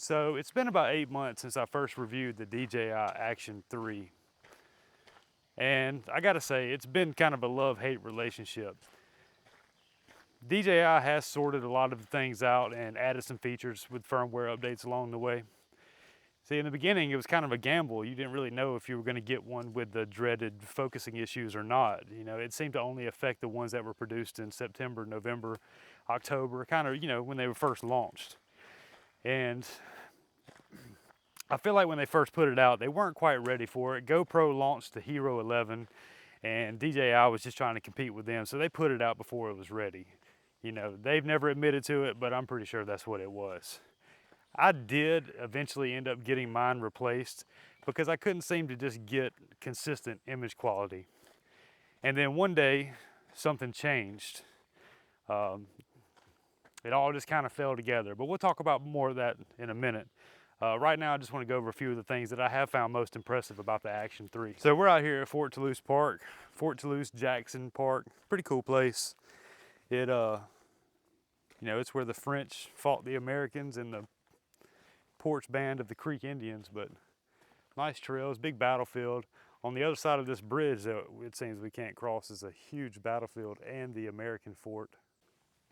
So it's been about 8 months since I first reviewed the DJI Action 3. And I gotta say, it's been kind of a love-hate relationship. DJI has sorted a lot of the things out and added some features with firmware updates along the way. See, in the beginning, it was kind of a gamble. You didn't really know if you were gonna get one with the dreaded focusing issues or not. You know, it seemed to only affect the ones that were produced in September, November, October, kind of, when they were first launched. And I feel like when they first put it out, they weren't quite ready for it. GoPro launched the Hero 11, and DJI was just trying to compete with them, so they put it out before it was ready. They've never admitted to it, but I'm pretty sure that's what it was. I did eventually end up getting mine replaced because I couldn't seem to just get consistent image quality. And then one day, something changed. It all just kind of fell together, but we'll talk about more of that in a minute. Right now, I just want to go over a few of the things that I have found most impressive about the Action 3. So we're out here at Fort Toulouse Park, Fort Toulouse Jackson Park. Pretty cool place. It's where the French fought the Americans in the porch band of the Creek Indians, but nice trails, big battlefield. On the other side of this bridge that it seems we can't cross is a huge battlefield and the American fort.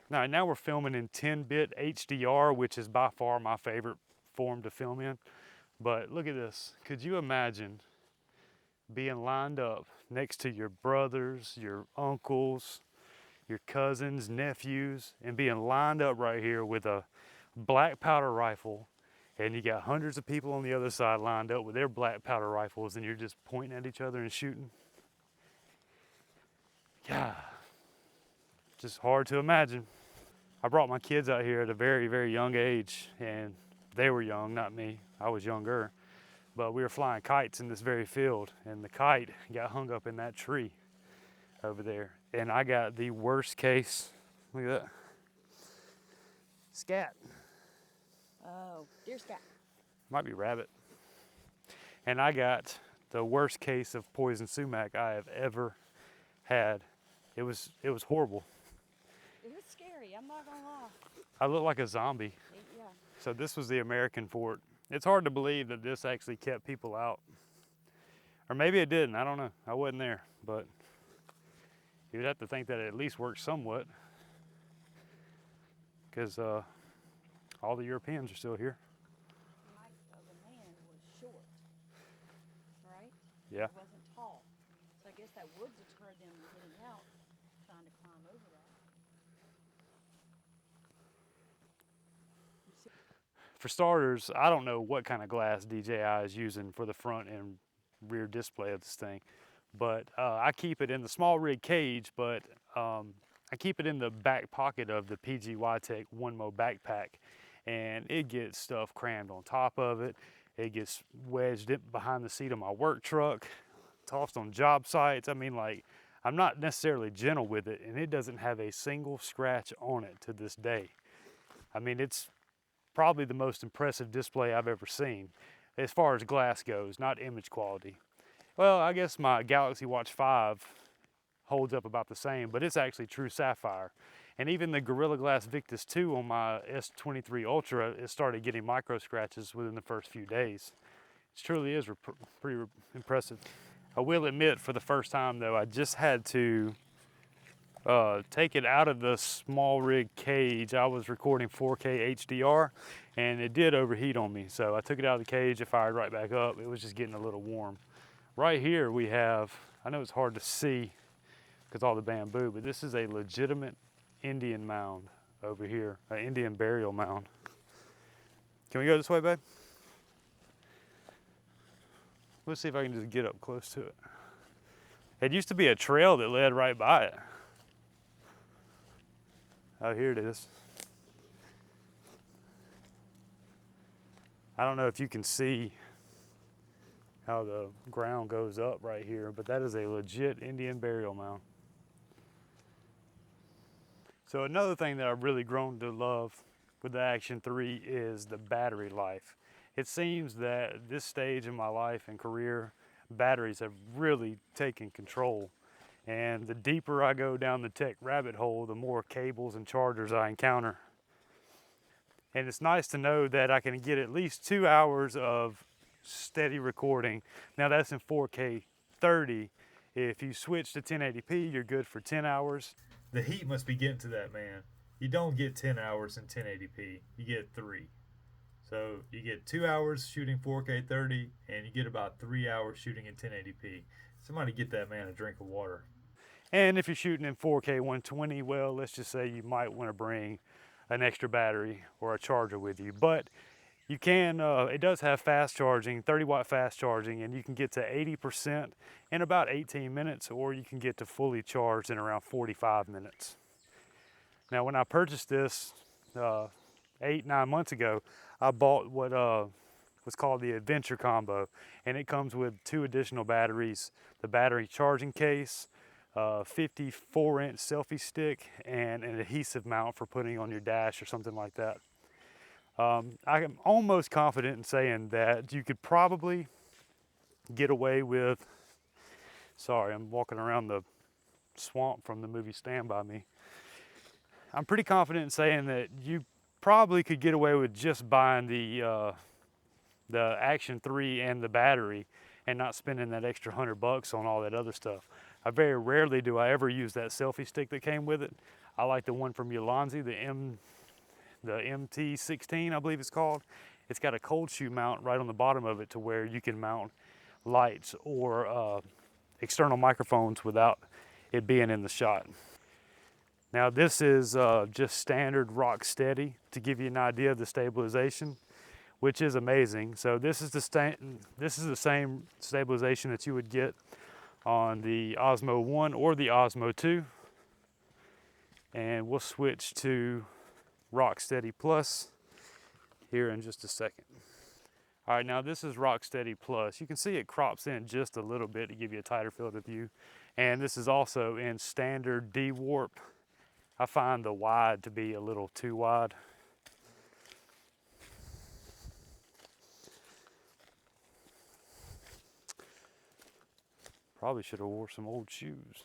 Now we're filming in 10-bit HDR, which is by far my favorite form to film in. But look at this. Could you imagine being lined up next to your brothers, your uncles, your cousins, nephews, and being lined up right here with a black powder rifle, and you got hundreds of people on the other side lined up with their black powder rifles, and you're just pointing at each other and shooting? Yeah, just hard to imagine. I brought my kids out here at a very, very young age, and they were young, not me. I was younger. But we were flying kites in this very field, and the kite got hung up in that tree over there. And I got the worst case. Look at that. Scat. Oh, deer scat. Might be rabbit. And I got the worst case of poison sumac I have ever had. It was horrible. It was scary, I'm not gonna lie. I looked like a zombie. Yeah. So this was the American fort. It's hard to believe that this actually kept people out. Or maybe it didn't, I don't know. I wasn't there, but you'd have to think that it at least worked somewhat, because all the Europeans are still here. The life of a man was short, right? Yeah. It wasn't tall. So I guess that would deter them getting out, trying to climb over that. For starters, I don't know what kind of glass DJI is using for the front and rear display of this thing, but I keep it in the small rig cage, but I keep it in the back pocket of the PGY Tech OneMo backpack, and it gets stuff crammed on top of it. It gets wedged behind the seat of my work truck, tossed on job sites. I mean, like, I'm not necessarily gentle with it, and it doesn't have a single scratch on it to this day. I mean, it's probably the most impressive display I've ever seen as far as glass goes, not image quality. Well, I guess my Galaxy Watch 5 holds up about the same, but it's actually true sapphire. And even the Gorilla Glass Victus 2 on my S23 Ultra, it started getting micro scratches within the first few days. It truly is pretty impressive. I will admit, for the first time though, I just had to take it out of the small rig cage. I was recording 4K HDR, and it did overheat on me. So I took it out of the cage, it fired right back up. It was just getting a little warm. Right here we have, I know it's hard to see because all the bamboo, but this is a legitimate Indian mound over here, an Indian burial mound. Can we go this way, babe? Let's see if I can just get up close to it. It used to be a trail that led right by it. Oh, here it is. I don't know if you can see how the ground goes up right here, but that is a legit Indian burial mound. So another thing that I've really grown to love with the Action 3 is the battery life. It seems that at this stage in my life and career, batteries have really taken control. And the deeper I go down the tech rabbit hole, the more cables and chargers I encounter. And it's nice to know that I can get at least 2 hours of steady recording. Now that's in 4K 30. If you switch to 1080p, you're good for 10 hours. The heat must be getting to that man. You don't get 10 hours in 1080p, you get 3. So you get 2 hours shooting 4K 30, and you get about 3 hours shooting in 1080p. Somebody get that man a drink of water. And if you're shooting in 4K 120, well, let's just say you might want to bring an extra battery or a charger with you. But you can, it does have fast charging, 30-watt fast charging, and you can get to 80% in about 18 minutes, or you can get to fully charged in around 45 minutes. Now, when I purchased this 8-9 months ago, I bought what was called the Adventure Combo, and it comes with 2 additional batteries, the battery charging case, 54-inch selfie stick, and an adhesive mount for putting on your dash or something like that. I am almost confident in saying that you could probably get away with, sorry, I'm walking around the swamp from the movie Stand By Me. I'm pretty confident in saying that you probably could get away with just buying the Action 3 and the battery and not spending that extra $100 on all that other stuff. Very rarely do I ever use that selfie stick that came with it. I like the one from Ulanzi, the MT16, I believe it's called. It's got a cold shoe mount right on the bottom of it to where you can mount lights or external microphones without it being in the shot. Now this is just standard rock steady to give you an idea of the stabilization, which is amazing. So this is the same stabilization that you would get on the Osmo 1 or the Osmo 2. And we'll switch to Rocksteady Plus here in just a second. All right, now this is Rocksteady Plus. You can see it crops in just a little bit to give you a tighter field of view. And this is also in standard D-Warp. I find the wide to be a little too wide. Probably should have wore some old shoes.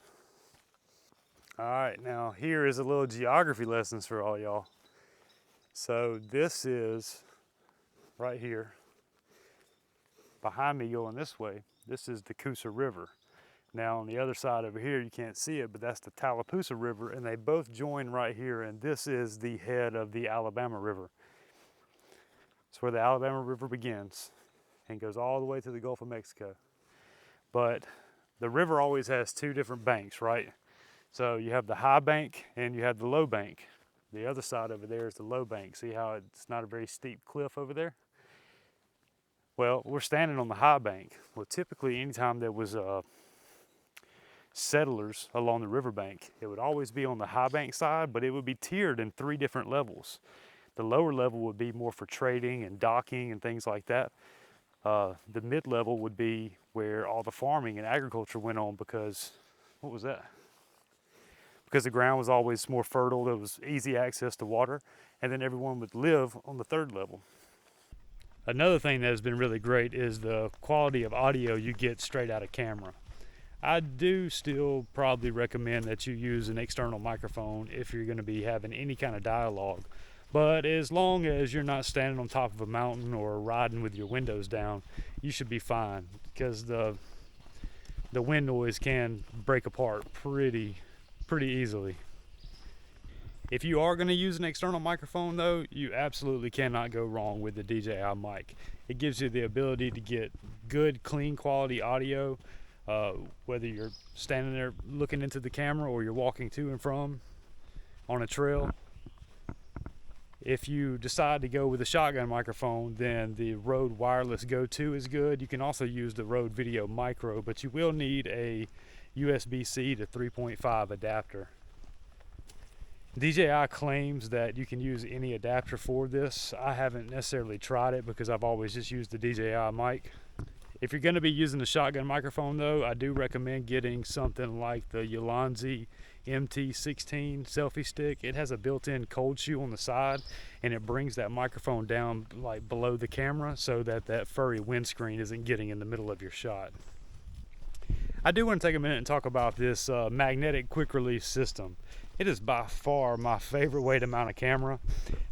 All right, now here is a little geography lessons for all y'all. So this is right here. Behind me going this way, this is the Coosa River. Now on the other side over here, you can't see it, but that's the Tallapoosa River, and they both join right here, and this is the head of the Alabama River. It's where the Alabama River begins and goes all the way to the Gulf of Mexico. But the river always has 2 different banks, right? So you have the high bank and you have the low bank. The other side over there is the low bank. See how it's not a very steep cliff over there? Well, we're standing on the high bank. Well, typically anytime there was settlers along the riverbank, it would always be on the high bank side, but it would be tiered in 3 different levels. The lower level would be more for trading and docking and things like that. The mid-level would be where all the farming and agriculture went on because, what was that? Because the ground was always more fertile, there was easy access to water, and then everyone would live on the 3rd level. Another thing that has been really great is the quality of audio you get straight out of camera. I do still probably recommend that you use an external microphone if you're going to be having any kind of dialogue. But as long as you're not standing on top of a mountain or riding with your windows down, you should be fine, because the wind noise can break apart pretty easily. If you are going to use an external microphone though, you absolutely cannot go wrong with the DJI mic. It gives you the ability to get good, clean quality audio, whether you're standing there looking into the camera or you're walking to and from on a trail. If you decide to go with a shotgun microphone, then the Rode Wireless Go 2 is good. You can also use the Rode Video Micro, but you will need a USB-C to 3.5 adapter. DJI claims that you can use any adapter for this. I haven't necessarily tried it because I've always just used the DJI mic. If you're going to be using the shotgun microphone though, I do recommend getting something like the Ulanzi MT16 selfie stick. It has a built-in cold shoe on the side, and it brings that microphone down like below the camera so that that furry windscreen isn't getting in the middle of your shot. I do want to take a minute and talk about this magnetic quick release system. It is by far my favorite way to mount a camera.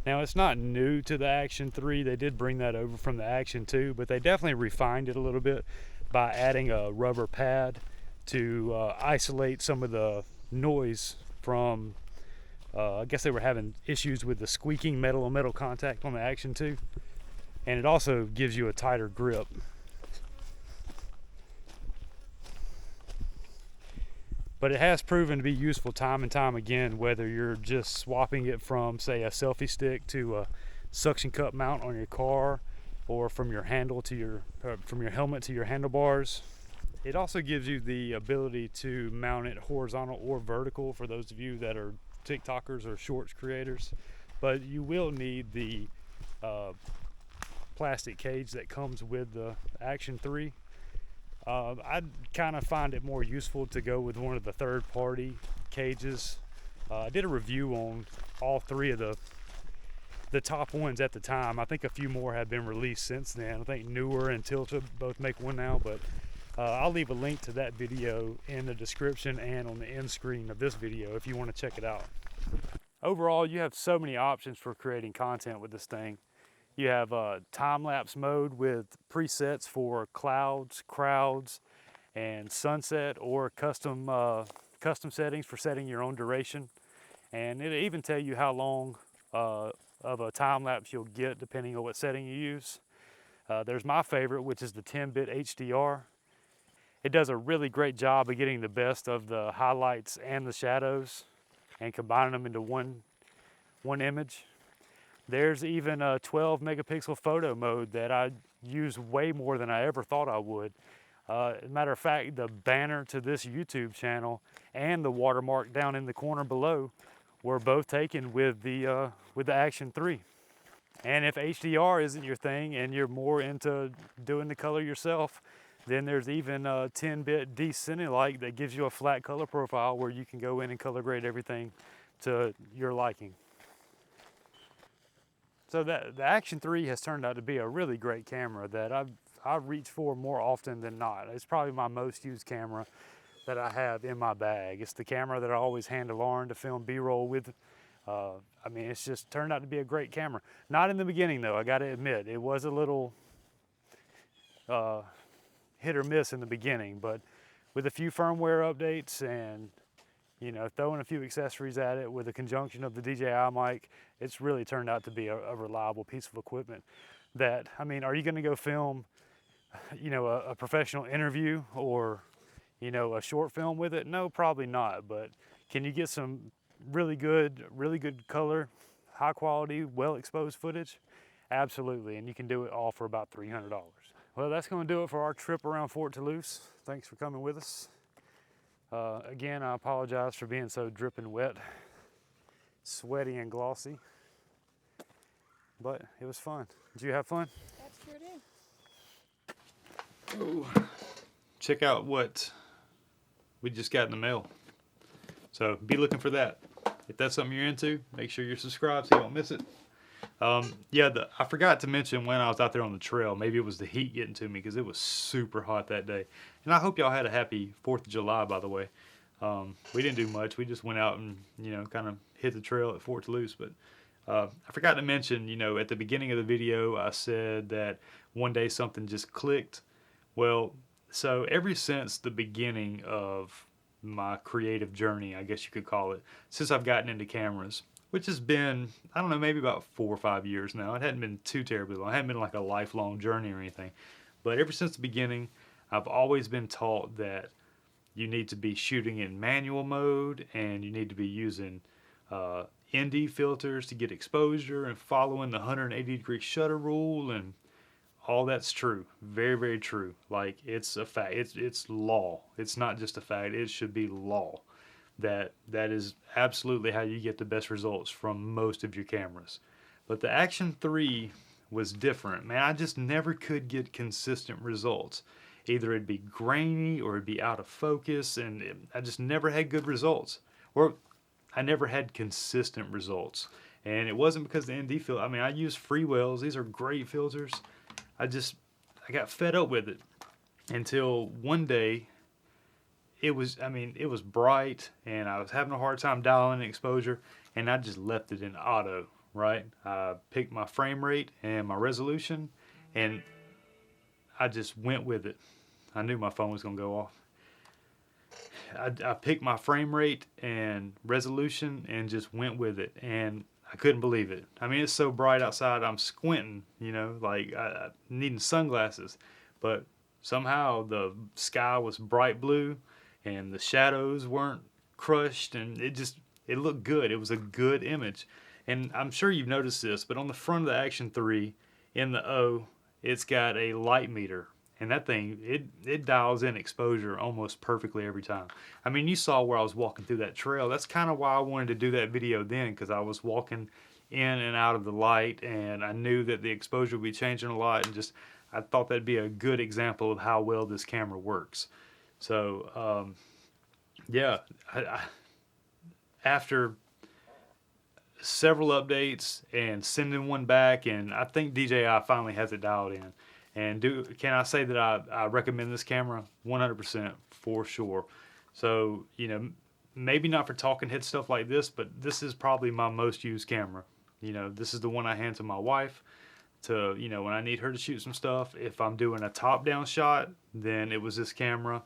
Now, it's not new to the Action 3. They did bring that over from the Action 2, but they definitely refined it a little bit by adding a rubber pad to isolate some of the noise from, I guess they were having issues with the squeaking metal-on-metal contact on the Action 2. And it also gives you a tighter grip. But it has proven to be useful time and time again, whether you're just swapping it from, say, a selfie stick to a suction cup mount on your car, or from your handle to your from your helmet to your handlebars. It also gives you the ability to mount it horizontal or vertical for those of you that are TikTokers or shorts creators. But you will need the plastic cage that comes with the Action 3. I kind of find it more useful to go with one of the third-party cages. I did a review on all three of the top ones at the time. I think a few more have been released since then. I think Newer and Tilta both make one now, but I'll leave a link to that video in the description and on the end screen of this video if you want to check it out. Overall, you have so many options for creating content with this thing. You have a time-lapse mode with presets for clouds, crowds, and sunset, or custom settings for setting your own duration. And it'll even tell you how long of a time-lapse you'll get depending on what setting you use. There's my favorite, which is the 10-bit HDR. It does a really great job of getting the best of the highlights and the shadows and combining them into one image. There's even a 12 megapixel photo mode that I use way more than I ever thought I would. As a matter of fact, the banner to this YouTube channel and the watermark down in the corner below were both taken with the Action 3. And if HDR isn't your thing and you're more into doing the color yourself, then there's even a 10-bit Decine-like that gives you a flat color profile where you can go in and color grade everything to your liking. So the Action 3 has turned out to be a really great camera that I've reached for more often than not. It's probably my most used camera that I have in my bag. It's the camera that I always hand to Lauren to film B-roll with. I mean, it's just turned out to be a great camera. Not in the beginning though, I gotta admit. It was a little hit or miss in the beginning, but with a few firmware updates and throwing a few accessories at it with a conjunction of the DJI mic, it's really turned out to be a reliable piece of equipment that, I mean, are you gonna go film, a professional interview or, a short film with it? No, probably not, but can you get some really good color, high quality, well exposed footage? Absolutely, and you can do it all for about $300. Well, that's gonna do it for our trip around Fort Toulouse. Thanks for coming with us. Again, I apologize for being so dripping wet, sweaty and glossy, but it was fun. Did you have fun? That sure did. Oh, check out what we just got in the mail. So be looking for that. If that's something you're into, make sure you're subscribed so you don't miss it. I forgot to mention when I was out there on the trail, maybe it was the heat getting to me because it was super hot that day. And I hope y'all had a happy 4th of July, by the way. We didn't do much. We just went out and, kind of hit the trail at Fort Toulouse. But I forgot to mention, at the beginning of the video, I said that one day something just clicked. Well, so ever since the beginning of my creative journey, I guess you could call it, since I've gotten into cameras, which has been, I don't know, maybe about 4 or 5 years now. It hadn't been too terribly long. It hadn't been like a lifelong journey or anything. But ever since the beginning, I've always been taught that you need to be shooting in manual mode and you need to be using ND filters to get exposure and following the 180-degree shutter rule, and all that's true. Very, very true. Like, it's a fact. It's law. It's not just a fact. It should be law. That is absolutely how you get the best results from most of your cameras. But the Action 3 was different. Man, I just never could get consistent results. Either it'd be grainy or it'd be out of focus, and I just never had good results. Or I never had consistent results. And it wasn't because the ND filter, I mean, I use Freewells. These are great filters. I got fed up with it until one day it was, it was bright, and I was having a hard time dialing in exposure, and I just left it in auto, right? I picked my frame rate and my resolution, and I just went with it. I knew my phone was going to go off. I picked my frame rate and resolution and just went with it, and I couldn't believe it. It's so bright outside, I'm squinting, like I needing sunglasses, but somehow the sky was bright blue, and the shadows weren't crushed, and it looked good. It was a good image, and I'm sure you've noticed this, but on the front of the Action 3, in the O, it's got a light meter. And that thing, it dials in exposure almost perfectly every time. You saw where I was walking through that trail. That's kind of why I wanted to do that video then, because I was walking in and out of the light, and I knew that the exposure would be changing a lot, and I thought that'd be a good example of how well this camera works. So, yeah, after several updates and sending one back, and I think DJI finally has it dialed in. And can I say that I recommend this camera? 100% for sure. So, maybe not for talking head stuff like this, but this is probably my most used camera. This is the one I hand to my wife to, when I need her to shoot some stuff. If I'm doing a top-down shot, then it was this camera.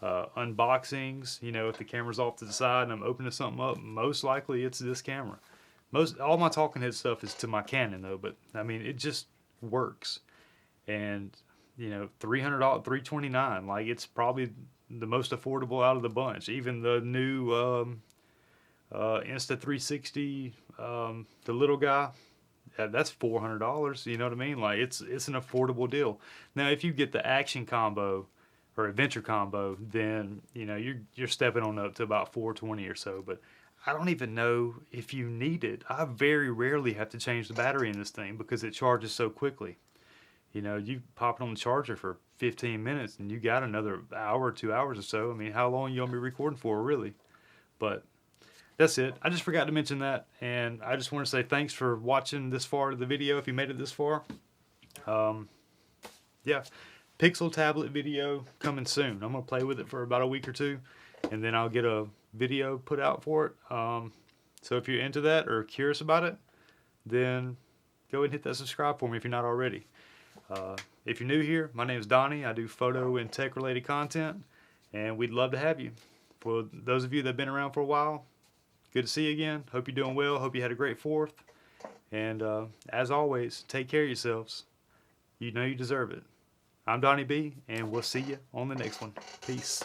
Unboxings, if the camera's off to the side and I'm opening something up, most likely it's this camera. All my talking head stuff is to my Canon though, but it just works. And $300, $329, like it's probably the most affordable out of the bunch. Even the new Insta360, the little guy, that's $400. You know what I mean? Like it's an affordable deal. Now, if you get the action combo or adventure combo, then you're stepping on up to about $420 or so. But I don't even know if you need it. I very rarely have to change the battery in this thing because it charges so quickly. You pop it on the charger for 15 minutes and you got another hour, 2 hours or so. How long you want me recording for, really? But that's it. I just forgot to mention that. And I just want to say thanks for watching this far of the video if you made it this far. Yeah, Pixel tablet video coming soon. I'm going to play with it for about a week or two, and then I'll get a video put out for it. So if you're into that or curious about it, then go ahead and hit that subscribe for me if you're not already. If you're new here, my name is Donnie. I do photo and tech related content, and we'd love to have you. For those of you that have been around for a while, good to see you again. Hope you're doing well. Hope you had a great 4th. And as always, take care of yourselves. You know you deserve it. I'm Donnie B, and we'll see you on the next one. Peace.